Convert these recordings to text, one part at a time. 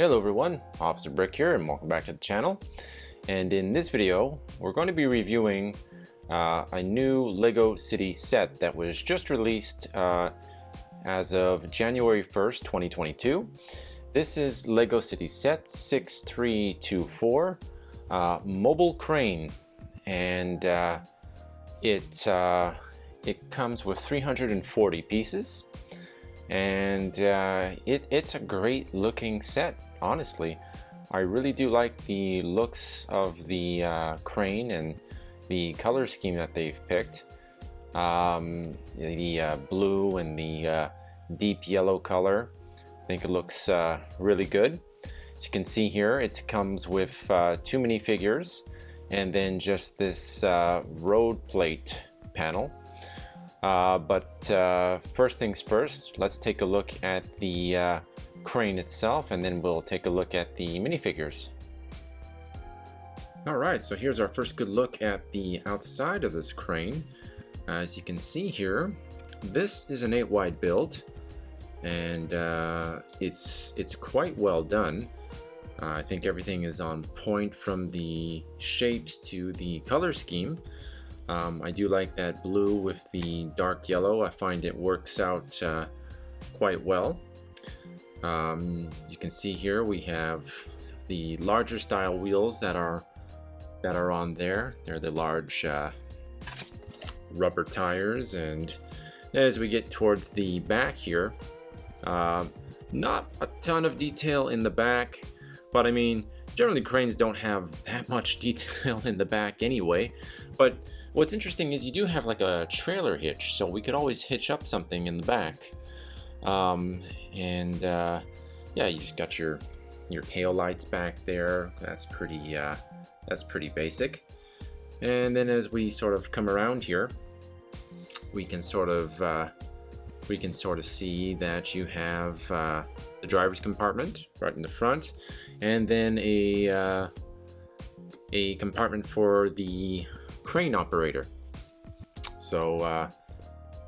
Hello everyone, Officer Brick here and welcome back to the channel. And in this video we're going to be reviewing a new LEGO City set that was just released as of January 1st, 2022. This is LEGO City Set 6324 Mobile Crane, and it comes with 340 pieces. And it's a great looking set, honestly. I really do like the looks of the crane and the color scheme that they've picked. The blue and the deep yellow color. I think it looks really good. As you can see here, it comes with 2 minifigures and then just this road plate panel. First things first, let's take a look at the crane itself, and then we'll take a look at the minifigures. Alright, so here's our first good look at the outside of this crane. As you can see here, this is an 8 wide build, and it's quite well done. I think everything is on point from the shapes to the color scheme. I do like that blue with the dark yellow. I find it works out quite well. As you can see here, we have the larger style wheels that are on there. They're the large rubber tires, and as we get towards the back here, not a ton of detail in the back, but I mean, generally cranes don't have that much detail in the back anyway. But what's interesting is you do have like a trailer hitch, so we could always hitch up something in the back. Yeah, you just got your tail lights back there. That's pretty basic. And then as we sort of come around here, we can sort of see that you have the driver's compartment right in the front, and then a compartment for the crane operator. So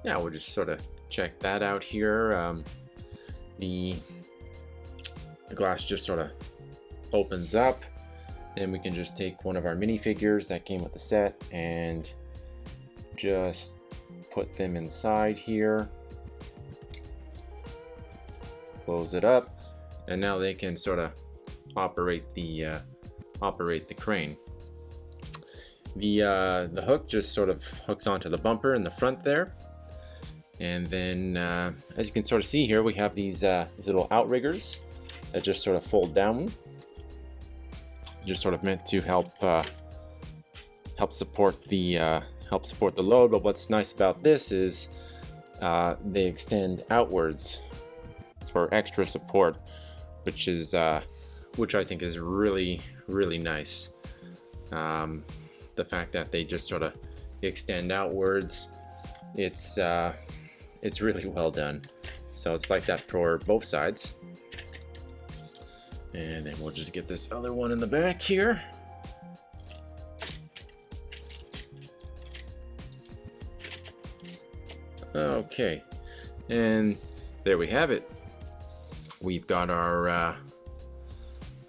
yeah, we'll just sort of check that out here. The glass just sort of opens up, and we can just take one of our minifigures that came with the set and just put them inside here, close it up, and now they can sort of operate the crane. The hook just sort of hooks onto the bumper in the front there, and then as you can sort of see here, we have these little outriggers that just sort of fold down, just sort of meant to help support the load. But what's nice about this is they extend outwards for extra support, which I think is really nice. The fact that they just sort of extend outwards, it's really well done. So it's like that for both sides. And then we'll just get this other one in the back here. Okay, and there we have it. We've got our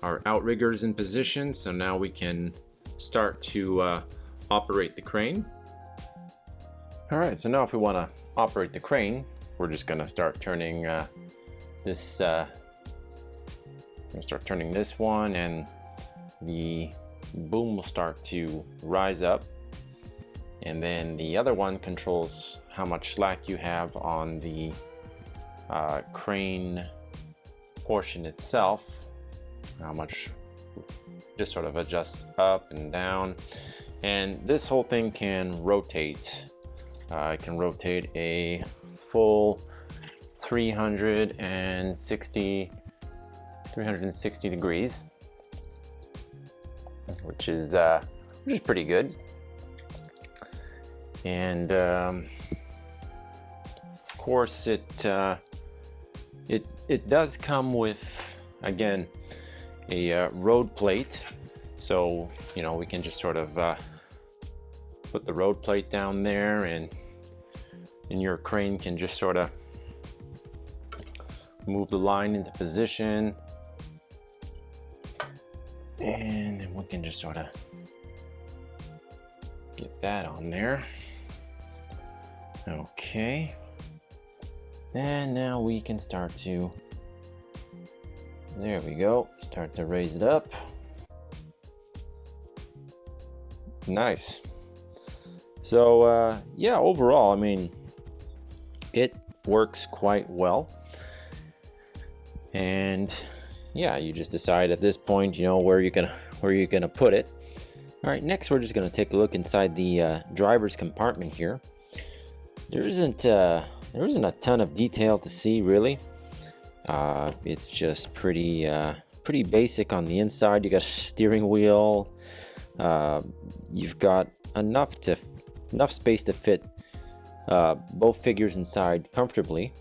outriggers in position, so now we can start to operate the crane. Alright, so now if we want to operate the crane, we're just going to start turning this one, and the boom will start to rise up, and then the other one controls how much slack you have on the crane portion itself, how much just sort of adjusts up and down. And this whole thing can rotate. It can rotate a full 360 degrees, which is pretty good. And of course, it does come with, again, a road plate, so you know, we can just sort of put the road plate down there, and your crane can just sort of move the line into position, And then we can just sort of get that on there. Okay. And now we can start to, there we go, start to raise it up. Nice. So yeah, overall, I mean, it works quite well. And yeah, you just decide at this point, you know, where you're gonna put it. All right, next we're just gonna take a look inside the driver's compartment here. There isn't a ton of detail to see, really. It's just pretty basic on the inside. You got a steering wheel. You've got enough space to fit both figures inside comfortably.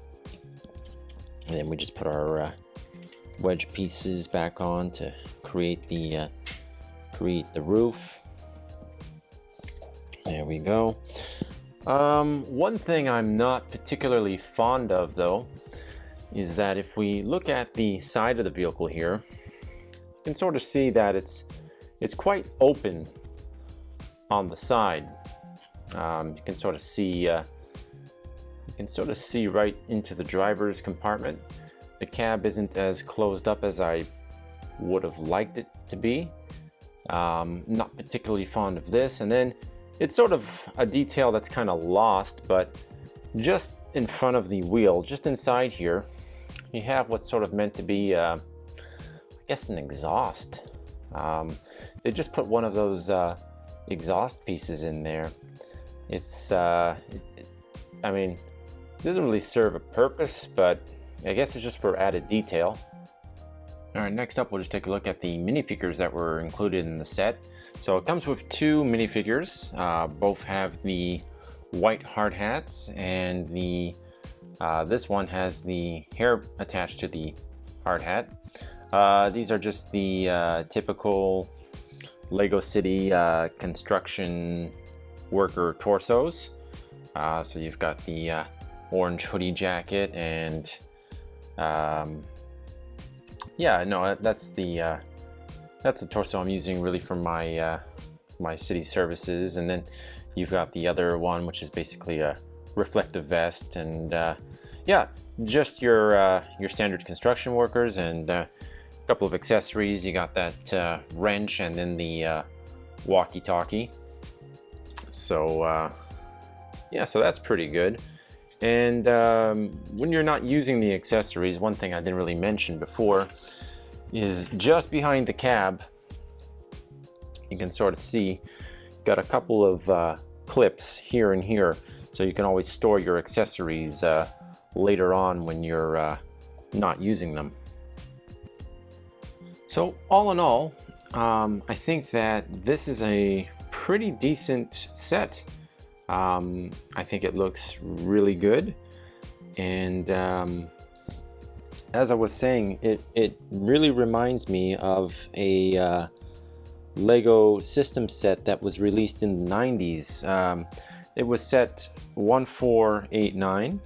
And then we just put our wedge pieces back on to create the roof. There we go. One thing I'm not particularly fond of, though, is that if we look at the side of the vehicle here, you can sort of see that it's quite open on the side. You can sort of see right into the driver's compartment. The cab isn't as closed up as I would have liked it to be. Not particularly fond of this. And then it's sort of a detail that's kind of lost, but just in front of the wheel, just inside here, you have what's sort of meant to be, I guess, an exhaust. They just put one of those exhaust pieces in there. It's, I mean, it doesn't really serve a purpose, but I guess it's just for added detail. All right, next up, we'll just take a look at the minifigures that were included in the set. So it comes with two minifigures. Both have the white hard hats, and this one has the hair attached to the hard hat. These are just the typical Lego City construction worker torsos. So you've got the orange hoodie jacket, and yeah, no, that's the torso I'm using really for my my city services. And then you've got the other one, which is basically a reflective vest, and yeah, just your standard construction workers, and a couple of accessories. You got that wrench, and then the walkie-talkie. So yeah, so that's pretty good. And when you're not using the accessories, one thing I didn't really mention before is just behind the cab, you can sort of see, got a couple of clips here and here, so you can always store your accessories later on when you're not using them. So all in all, I think that this is a pretty decent set. I think it looks really good, and as I was saying, it really reminds me of a Lego system set that was released in the 90s. It was set 1489,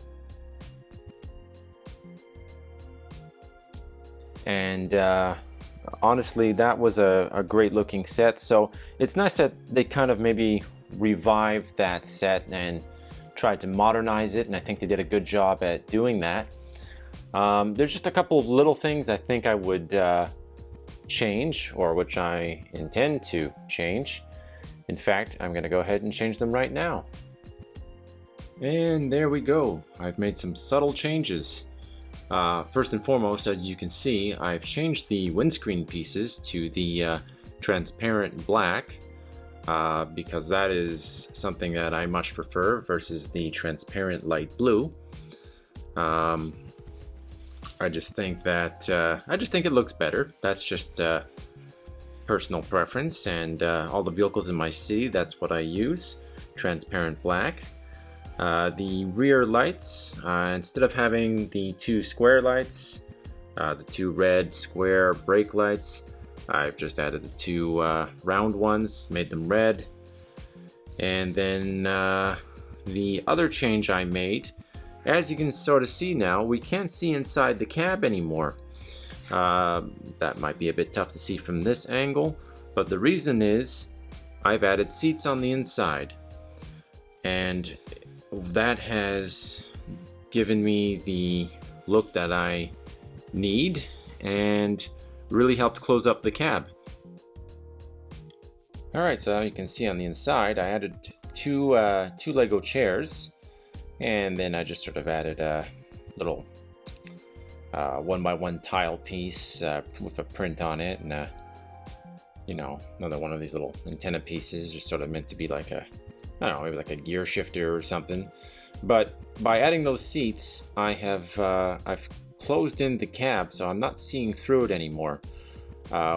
and honestly, that was a great looking set. So it's nice that they kind of maybe revived that set and tried to modernize it, and I think they did a good job at doing that. There's just a couple of little things I think I would change, or which I intend to change. In fact, I'm going to go ahead and change them right now. And there we go. I've made some subtle changes. First and foremost, as you can see, I've changed the windscreen pieces to the transparent black, because that is something that I much prefer versus the transparent light blue. I just think it looks better. That's just personal preference, and all the vehicles in my city, that's what I use, transparent black. The rear lights, instead of having the two square lights, the two red square brake lights, I've just added the two round ones, made them red. And then the other change I made, as you can sort of see now, we can't see inside the cab anymore. That might be a bit tough to see from this angle, but the reason is I've added seats on the inside, and that has given me the look that I need and really helped close up the cab. Alright, so you can see on the inside I added two Lego chairs, and then I just sort of added a little 1x1 tile piece with a print on it, and you know, another one of these little antenna pieces, just sort of meant to be like a, I don't know, maybe like a gear shifter or something. But by adding those seats, I've closed in the cab, so I'm not seeing through it anymore,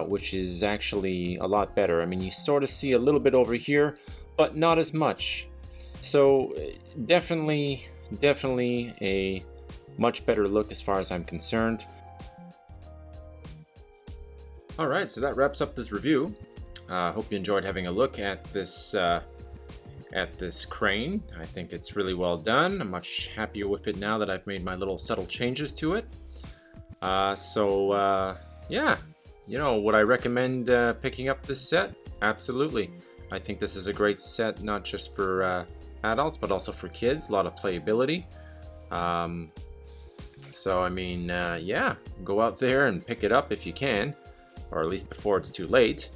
which is actually a lot better. I mean, you sort of see a little bit over here, but not as much. So definitely a much better look as far as I'm concerned. Alright, so that wraps up this review. Hope you enjoyed having a look at this crane. I think it's really well done. I'm much happier with it now that I've made my little subtle changes to it. Yeah, you know, would I recommend picking up this set? Absolutely. I think this is a great set, not just for adults, but also for kids. A lot of playability. So I mean, yeah, go out there and pick it up if you can, or at least before it's too late.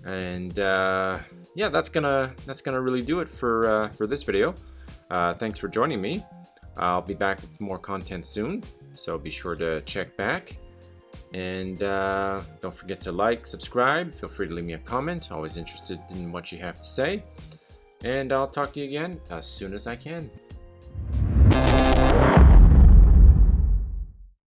And yeah, that's gonna really do it for this video. Thanks for joining me. I'll be back with more content soon, so be sure to check back. And don't forget to like, subscribe. Feel free to leave me a comment. Always interested in what you have to say. And I'll talk to you again as soon as I can.